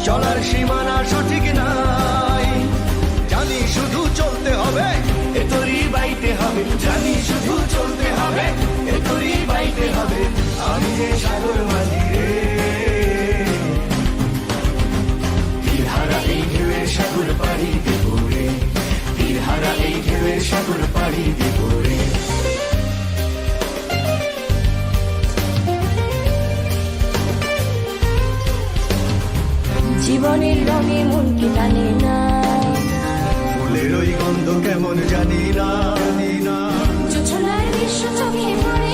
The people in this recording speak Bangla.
চলার সীমানা সঠিক নাই। জানি শুধু চলতে হবে, এ তরি বাইতে হবে। জানি শুধু চলতে হবে, এ তরি বাইতে হবে। আমি যে সাগর মাঝি রে, তীরহারা এই ঢেউয়ের সাগর পাড়ি দেব রে, তীরহারা এই ঢেউয়ের সাগর পাড়ি দেব রে। জীবনের রঙে মন কি টানে না, ফুলের ওই গন্ধ কেমন জানি না, জোছনার দৃশ্য চোখে পড়ে